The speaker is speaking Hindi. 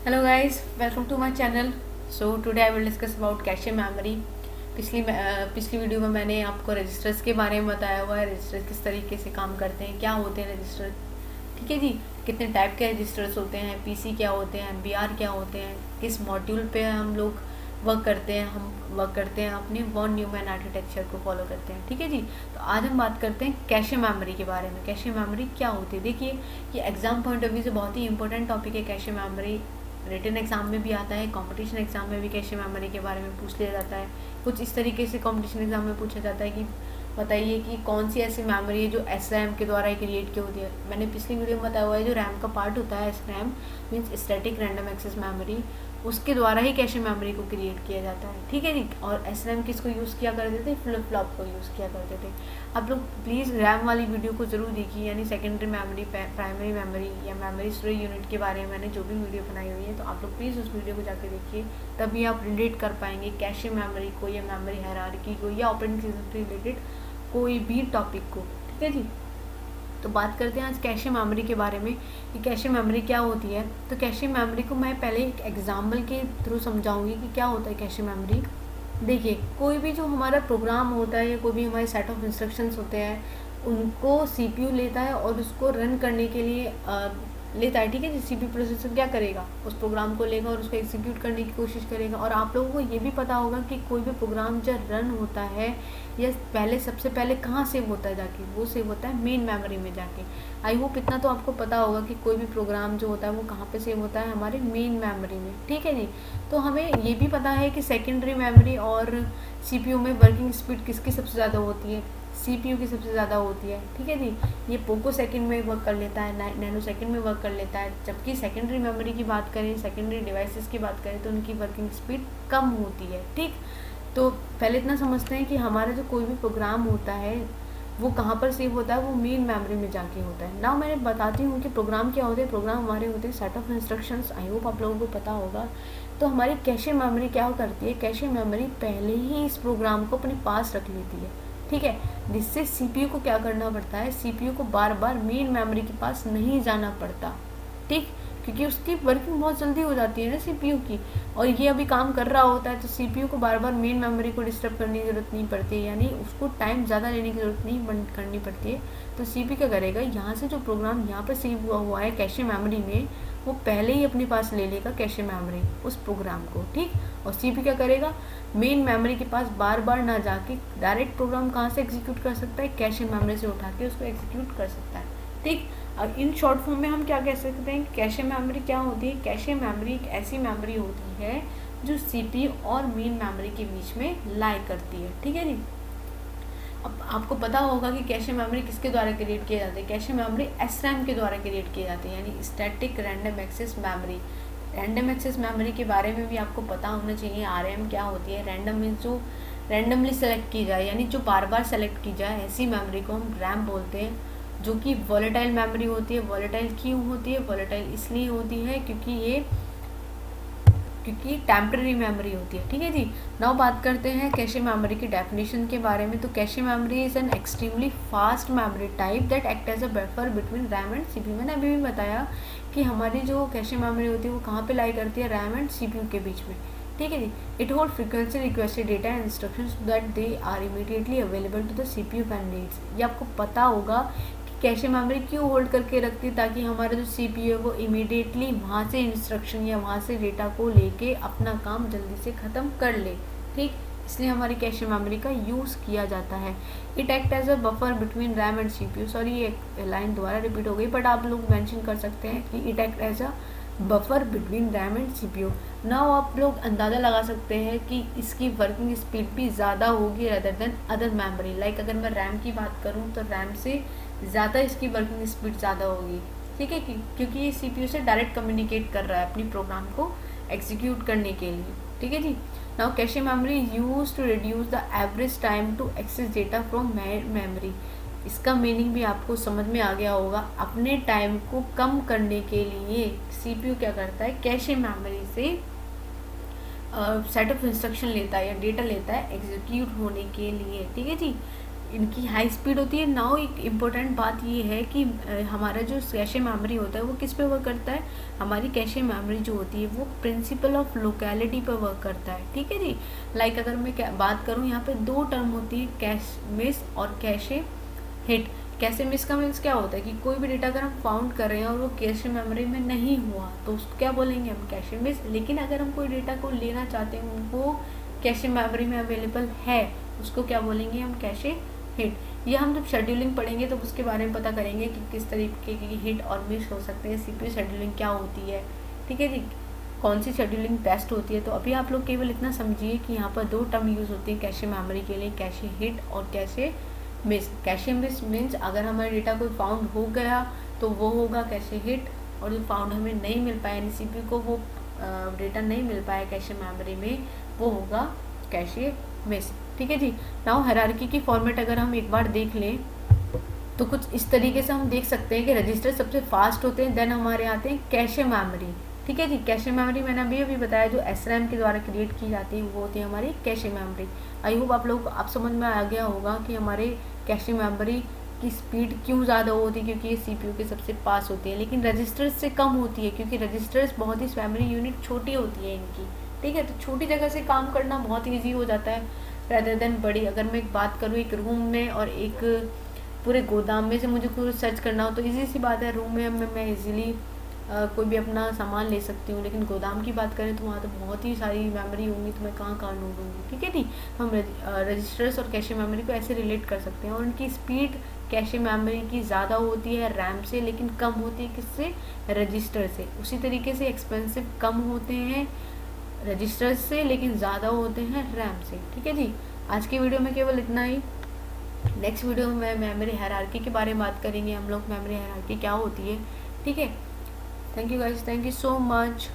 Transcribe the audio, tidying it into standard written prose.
Hello guys, welcome to my channel. So today I will discuss about cache memory. पिछली वीडियो में मैंने आपको रजिस्टर्स के बारे में बताया हुआ है, रजिस्टर किस तरीके से काम करते हैं, क्या होते हैं रजिस्टर, ठीक है जी, कितने टाइप के रजिस्टर्स होते हैं, पीसी क्या होते हैं, एमबीआर क्या होते हैं, किस मॉड्यूल पे हम लोग हम वर्क करते हैं अपने वॉन न्यूमैन आर्किटेक्चर को फॉलो करते हैं, ठीक है जी। तो आज हम बात करते हैं कैशे मेमोरी के बारे में। कैशे मेमोरी क्या होती है? देखिए, ये एग्जाम पॉइंट ऑफ व्यू से बहुत ही इंपॉर्टेंट टॉपिक है। कैशे मेमोरी रिटन एग्जाम में भी आता है, कंपटीशन एग्जाम में भी कैशे मेमोरी के बारे में पूछ लिया जाता है। कुछ इस तरीके से कंपटीशन एग्जाम में पूछा जाता है कि बताइए कि कौन सी ऐसी मेमोरी है जो एस रैम के द्वारा क्रिएट की होती है। मैंने पिछली वीडियो में बताया हुआ है, जो रैम का पार्ट होता है, S RAM means static random access memory, उसके द्वारा ही कैशे मेमोरी को क्रिएट किया जाता है, ठीक है जी। और एस रैम किसको यूज़ किया करते थे? फ्लिप फ्लॉप को यूज़ किया करते थे। आप लोग प्लीज़ रैम वाली वीडियो को ज़रूर देखिए, यानी सेकेंडरी मेमोरी, प्राइमरी मेमोरी या मेमोरी स्टोरेज यूनिट के बारे में मैंने जो भी वीडियो बनाई हुई है, तो आप लोग प्लीज़ उस वीडियो को जाके देखिए, तभी आप रिलेट कर पाएंगे कैशे मेमोरी को या मेमोरी हायरार्की को या ऑपरेटिंग सिस्टम से रिलेटेड कोई भी टॉपिक को, ठीक है जी। तो बात करते हैं आज कैशे मेमोरी के बारे में कि कैशे मेमोरी क्या होती है। तो कैशे मेमोरी को मैं पहले एक एग्जाम्पल के थ्रू समझाऊंगी कि क्या होता है कैशे मेमोरी। देखिए, कोई भी जो हमारा प्रोग्राम होता है या कोई भी हमारे सेट ऑफ इंस्ट्रक्शंस होते हैं, उनको सीपीयू लेता है और उसको रन करने के लिए लेता है, ठीक है जी। सीपीयू प्रोसेसर क्या करेगा? उस प्रोग्राम को लेगा और उसको एग्जीक्यूट करने की कोशिश करेगा। और आप लोगों को ये भी पता होगा कि कोई भी प्रोग्राम जब रन होता है या सबसे पहले कहाँ सेव होता है जाके? वो सेव होता है मेन मेमोरी में जाके। आई होप इतना तो आपको पता होगा कि कोई भी प्रोग्राम जो होता है वो कहाँ पे सेव होता है? हमारे मेन मेमोरी में, ठीक है जी। तो हमें ये भी पता है कि सेकेंडरी मेमोरी और सीपीयू में वर्किंग स्पीड किसकी सबसे ज़्यादा होती है? सीपीयू की सबसे ज़्यादा होती है, ठीक है जी। ये पोको सेकंड में वर्क कर लेता है, नैनो सेकंड में वर्क कर लेता है। जबकि सेकेंडरी मेमोरी की बात करें, सेकेंडरी डिवाइसेस की बात करें, तो उनकी वर्किंग स्पीड कम होती है, ठीक। तो पहले इतना समझते हैं कि हमारा जो कोई भी प्रोग्राम होता है वो कहाँ पर सेव होता है? वो मेन मेमोरी में जाके होता है। नाउ मैं बताती हूँ कि प्रोग्राम क्या होते हैं। प्रोग्राम हमारे होते हैं set of instructions. I hope आप लोगों को पता होगा। तो हमारी कैशे मेमोरी क्या करती है? कैशे मेमोरी पहले ही इस प्रोग्राम को अपने पास रख लेती है, ठीक है, जिससे सीपीयू को क्या करना पड़ता है? सीपीयू को बार बार मेन मेमोरी के पास नहीं जाना पड़ता, ठीक, क्योंकि उसकी वर्किंग बहुत जल्दी हो जाती है ना सीपीयू की, और ये अभी काम कर रहा होता है, तो सीपीयू को बार बार मेन मेमोरी को डिस्टर्ब करने की ज़रूरत नहीं पड़ती है, यानी उसको टाइम ज़्यादा लेने की ज़रूरत नहीं करनी पड़ती है। तो सीपीयू क्या करेगा? यहाँ से जो प्रोग्राम यहाँ पर सेव हुआ है कैशे मेमोरी में, वो पहले ही अपने पास ले लेगा कैशे मेमोरी उस प्रोग्राम को, ठीक। और सीपीयू क्या करेगा? मेन मेमोरी के पास बार बार ना जाके डायरेक्ट प्रोग्राम कहाँ से एग्जीक्यूट कर सकता है? कैशे मेमोरी से उठा के उसको एग्जीक्यूट कर सकता है, ठीक। अब इन शॉर्ट फॉर्म में हम क्या कह सकते हैं? कैशे मेमोरी क्या होती है? कैशे मेमोरी एक ऐसी मेमोरी होती है जो सीपीयू और मेन मेमोरी के बीच में लाई करती है, ठीक है जी। अब आपको पता होगा कि कैशे मेमोरी किसके द्वारा क्रिएट किए जाते हैं? कैशे मेमोरी एस रैम के द्वारा क्रिएट किए जाते हैं, यानी static random access memory. Random access memory के बारे में भी आपको पता होना चाहिए। आरएम क्या होती है? रैंडम मीन्स जो रैंडमली सेलेक्ट की जाए, यानी जो बार बार सेलेक्ट की जाए, ऐसी मेमोरी को हम रैम बोलते हैं, जो कि वॉलेटाइल मेमोरी होती है। वॉलेटाइल क्यों होती है? वॉलेटाइल इसलिए होती है क्योंकि टेम्पररी मेमोरी होती है, ठीक है जी। नाउ बात करते हैं कैशे मेमोरी की डेफिनेशन के बारे में। तो cache memory is an extremely fast memory type that act as a buffer between RAM and CPU. मैंने अभी भी बताया कि हमारी जो कैशे मेमोरी होती है वो कहाँ पे लाई करती है? रैम एंड सीपीयू के बीच में, ठीक है जी। It hold frequency requested data and instructions so that they are immediately available to the CPU when needs. ये आपको पता होगा कि कैशे मेमोरी क्यों होल्ड करके रखती है? ताकि हमारा जो सीपीयू है वो इमीडिएटली वहाँ से इंस्ट्रक्शन या वहाँ से डेटा को लेके अपना काम जल्दी से ख़त्म कर ले, ठीक। इसलिए हमारी कैशे मेमोरी का यूज़ किया जाता है। It act as a buffer between RAM and CPU. Sorry, ये लाइन दोबारा रिपीट हो गई, बट आप लोग मेंशन कर सकते हैं कि it act as a buffer between RAM and CPU. Now आप लोग अंदाज़ा लगा सकते हैं कि इसकी वर्किंग स्पीड भी ज़्यादा होगी other than other memory. Like अगर मैं रैम की बात करूँ तो रैम से ज़्यादा इसकी वर्किंग स्पीड ज़्यादा होगी, ठीक है, क्योंकि ये सीपीयू से डायरेक्ट कम्युनिकेट कर रहा है अपनी प्रोग्राम को एग्जीक्यूट करने के लिए, ठीक है जी। Now cache memory use to reduce the average time to access data from memory. इसका मीनिंग भी आपको समझ में आ गया होगा। अपने टाइम को कम करने के लिए सीपीयू क्या करता है? कैशे मेमोरी से सेट ऑफ इंस्ट्रक्शन लेता है या डेटा लेता है एग्जीक्यूट होने के लिए, ठीक है जी। इनकी हाई स्पीड होती है। नाउ एक इम्पोर्टेंट बात ये है कि हमारा जो कैशे मेमोरी होता है वो किस पे वर्क करता है, हमारी कैशे मेमोरी जो होती है वो प्रिंसिपल ऑफ लोकेलिटी पर वर्क करता है। ठीक है जी। लाइक अगर मैं बात करूँ, यहाँ पे दो टर्म होती है, कैश मिस और कैशे हिट। कैशे मिस का मीन्स क्या होता है कि कोई भी डेटा अगर हम फाउंड कर रहे हैं और वो कैशे मेमोरी में नहीं हुआ तो उसको क्या बोलेंगे हम, कैशे मिस। लेकिन अगर हम कोई डेटा को लेना चाहते हैं वो कैशे मेमोरी में अवेलेबल है, उसको क्या बोलेंगे हम, कैशे हिट। ये हम जब शेड्यूलिंग पढ़ेंगे तो उसके बारे में पता करेंगे कि किस तरीके की हिट और मिस हो सकते हैं, सीपीयू शेड्यूलिंग क्या होती है। ठीक है जी, कौन सी शेड्यूलिंग बेस्ट होती है। तो अभी आप लोग केवल इतना समझिए कि यहाँ पर दो टर्म यूज़ होती है कैशे मेमोरी के लिए, कैशे हिट और cache miss. Cache miss means अगर हमारा डेटा कोई फाउंड हो गया तो वो होगा कैशे हिट, और जो फाउंड हमें नहीं मिल पाया, यानी सीपीयू को वो डेटा नहीं मिल पाया कैशे मेमोरी में, वो होगा कैशे मिस। ठीक है जी। नाउ हायरार्की की फॉर्मेट अगर हम एक बार देख लें तो कुछ इस तरीके से हम देख सकते हैं कि रजिस्टर सबसे फास्ट होते हैं, देन हमारे आते हैं कैशे मेमोरी। ठीक है जी। कैशे मेमोरी मैंने अभी बताया जो SRAM के द्वारा क्रिएट की जाती है वो होती है हमारी कैशे मेमोरी। आई होप आप समझ में आ गया होगा कि हमारे कैशे मेमोरी की स्पीड क्यों ज़्यादा होती है, क्योंकि ये CPU के सबसे पास होती है, लेकिन रजिस्टर्स से कम होती है क्योंकि रजिस्टर्स बहुत ही मेमोरी यूनिट छोटी होती है इनकी। ठीक है, तो छोटी जगह से काम करना बहुत ईजी हो जाता है रेदर देन बड़ी। अगर मैं एक बात करूँ एक रूम में और एक पूरे गोदाम में से मुझे कुछ सर्च करना हो तो ईजी सी बात है, रूम में मैं इजीली कोई भी अपना सामान ले सकती हूँ, लेकिन गोदाम की बात करें तो वहाँ तो बहुत ही सारी मेमोरी होंगी, तो मैं कहाँ ढूंढूंगी। ठीक है जी। हम रजिस्टर्स और कैशे मेमोरी को ऐसे रिलेट कर सकते हैं, और उनकी स्पीड कैशे मेमोरी की ज़्यादा होती है रैम से, लेकिन कम होती है किससे, रजिस्टर से। उसी तरीके से एक्सपेंसिव कम होते हैं रजिस्टर्स से, लेकिन ज़्यादा होते हैं रैम से। ठीक है जी। आज की वीडियो में केवल इतना ही। नेक्स्ट वीडियो में मेमोरी हायरार्की के बारे में बात करेंगे हम लोग, मेमोरी हायरार्की क्या होती है। ठीक है। Thank you guys, thank you so much.